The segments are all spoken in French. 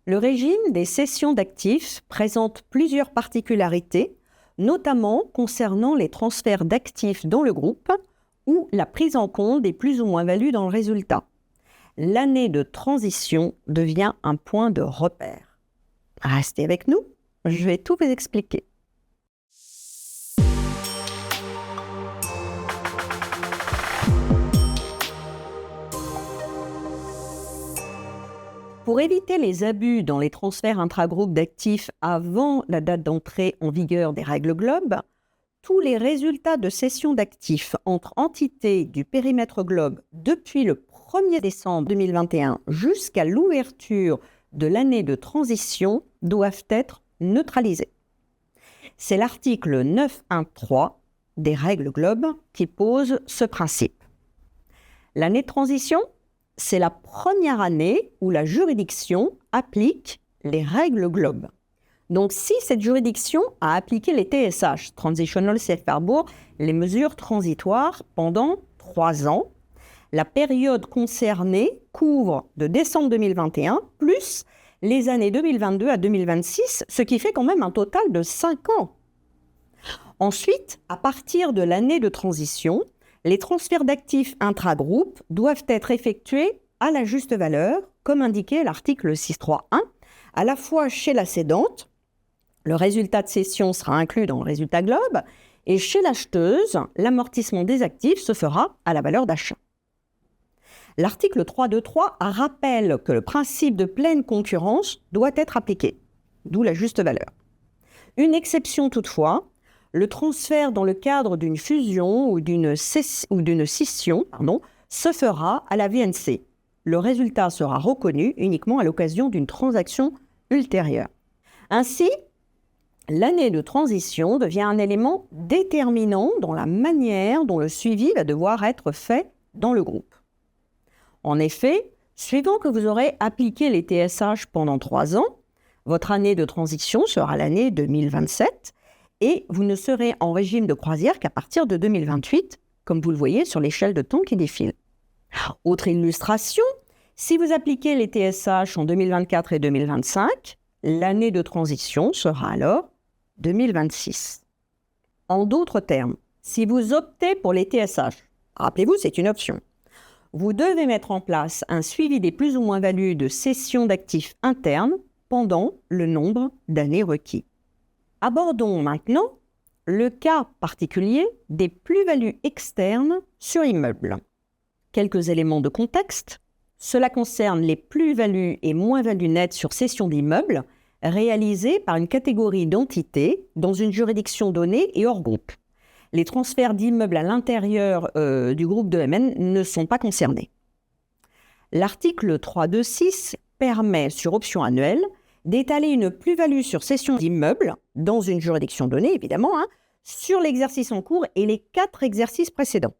Le régime des cessions d'actifs présente plusieurs particularités, notamment concernant les transferts d'actifs dans le groupe ou la prise en compte des plus ou moins-values dans le résultat. L'année de transition devient un point de repère. Restez avec nous, je vais tout vous expliquer. Pour éviter les abus dans les transferts intragroupes d'actifs avant la date d'entrée en vigueur des règles Globe, tous les résultats de cession d'actifs entre entités du périmètre Globe depuis le 1er décembre 2021 jusqu'à l'ouverture de l'année de transition doivent être neutralisés. C'est l'article 9.1.3 des règles Globe qui pose ce principe. L'année de transition, c'est la première année où la juridiction applique les règles Globe. Donc, si cette juridiction a appliqué les TSH, Transitional Safe Harbor, les mesures transitoires, pendant 3 ans, la période concernée couvre de décembre 2021 plus les années 2022 à 2026, ce qui fait quand même un total de 5 ans. Ensuite, à partir de l'année de transition, les transferts d'actifs intragroupes doivent être effectués à la juste valeur, comme indiqué à l'article 6.3.1, à la fois chez la cédante, le résultat de cession sera inclus dans le résultat Globe, et chez l'acheteuse, l'amortissement des actifs se fera à la valeur d'achat. L'article 3.2.3 rappelle que le principe de pleine concurrence doit être appliqué, d'où la juste valeur. Une exception toutefois, le transfert dans le cadre d'une fusion ou d'une scission se fera à la VNC. Le résultat sera reconnu uniquement à l'occasion d'une transaction ultérieure. Ainsi, l'année de transition devient un élément déterminant dans la manière dont le suivi va devoir être fait dans le groupe. En effet, suivant que vous aurez appliqué les TSH pendant 3 ans, votre année de transition sera l'année 2027 et vous ne serez en régime de croisière qu'à partir de 2028, comme vous le voyez sur l'échelle de temps qui défile. Autre illustration, si vous appliquez les TSH en 2024 et 2025, l'année de transition sera alors 2026. En d'autres termes, si vous optez pour les TSH, rappelez-vous, c'est une option, vous devez mettre en place un suivi des plus ou moins-values de cession d'actifs internes pendant le nombre d'années requis. Abordons maintenant le cas particulier des plus-values externes sur immeubles. Quelques éléments de contexte. Cela concerne les plus-values et moins-values nettes sur cession d'immeubles réalisées par une catégorie d'entités dans une juridiction donnée et hors groupe. Les transferts d'immeubles à l'intérieur du groupe de MN ne sont pas concernés. L'article 3.2.6 permet, sur option annuelle, d'étaler une plus-value sur cession d'immeubles, dans une juridiction donnée évidemment, sur l'exercice en cours et les 4 exercices précédents.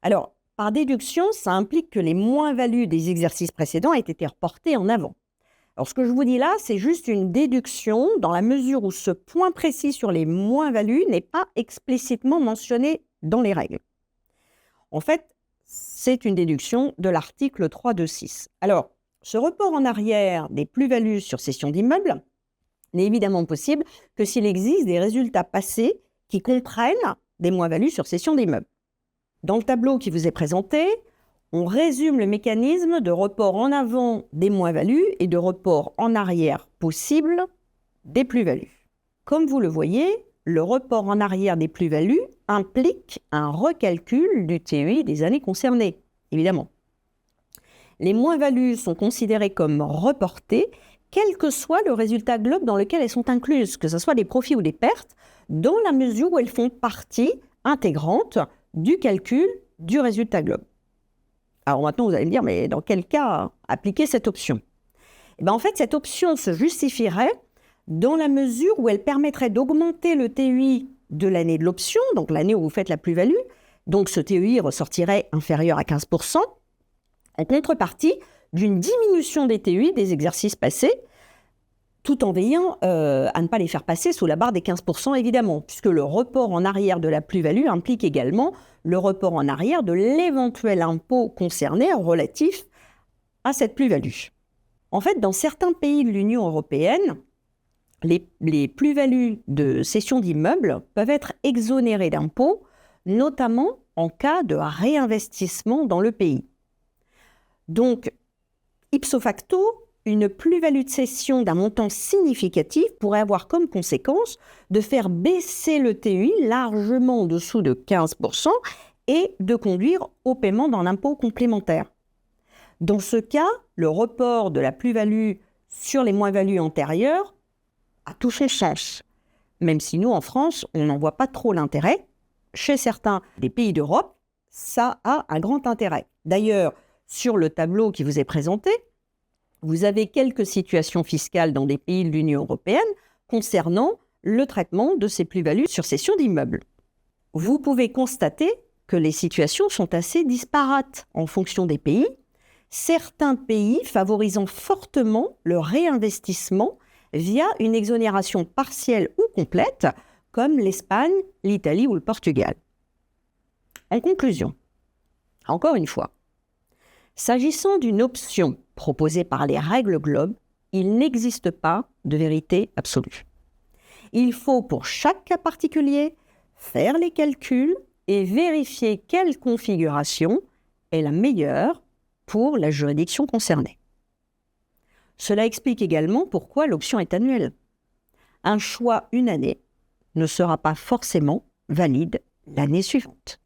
Alors, par déduction, ça implique que les moins-values des exercices précédents aient été reportées en avant. Alors, ce que je vous dis là, c'est juste une déduction dans la mesure où ce point précis sur les moins-values n'est pas explicitement mentionné dans les règles. En fait, c'est une déduction de l'article 3.2.6. Alors, ce report en arrière des plus-values sur cession d'immeubles n'est évidemment possible que s'il existe des résultats passés qui comprennent des moins-values sur cession d'immeubles. Dans le tableau qui vous est présenté, on résume le mécanisme de report en avant des moins-values et de report en arrière possible des plus-values. Comme vous le voyez, le report en arrière des plus-values implique un recalcul du TEI des années concernées, évidemment. Les moins-values sont considérées comme reportées, quel que soit le résultat Globe dans lequel elles sont incluses, que ce soit des profits ou des pertes, dans la mesure où elles font partie intégrante du calcul du résultat Globe. Alors maintenant, vous allez me dire, mais dans quel cas appliquer cette option ? En fait, cette option se justifierait dans la mesure où elle permettrait d'augmenter le TEI de l'année de l'option, donc l'année où vous faites la plus-value, donc ce TEI ressortirait inférieur à 15%, en contrepartie d'une diminution des TEI des exercices passés, tout en veillant à ne pas les faire passer sous la barre des 15% évidemment, puisque le report en arrière de la plus-value implique également le report en arrière de l'éventuel impôt concerné relatif à cette plus-value. En fait, dans certains pays de l'Union européenne, les plus-values de cession d'immeubles peuvent être exonérées d'impôts, notamment en cas de réinvestissement dans le pays. Donc, ipso facto, une plus-value de cession d'un montant significatif pourrait avoir comme conséquence de faire baisser le TEI largement en dessous de 15% et de conduire au paiement d'un impôt complémentaire. Dans ce cas, le report de la plus-value sur les moins-values antérieures a tout son sens. Même si nous, en France, on n'en voit pas trop l'intérêt, chez certains des pays d'Europe, ça a un grand intérêt. D'ailleurs, sur le tableau qui vous est présenté, vous avez quelques situations fiscales dans des pays de l'Union européenne concernant le traitement de ces plus-values sur cession d'immeubles. Vous pouvez constater que les situations sont assez disparates en fonction des pays, certains pays favorisant fortement le réinvestissement via une exonération partielle ou complète, comme l'Espagne, l'Italie ou le Portugal. En conclusion, encore une fois, s'agissant d'une option proposée par les règles Globe, il n'existe pas de vérité absolue. Il faut pour chaque cas particulier faire les calculs et vérifier quelle configuration est la meilleure pour la juridiction concernée. Cela explique également pourquoi l'option est annuelle. Un choix une année ne sera pas forcément valide l'année suivante.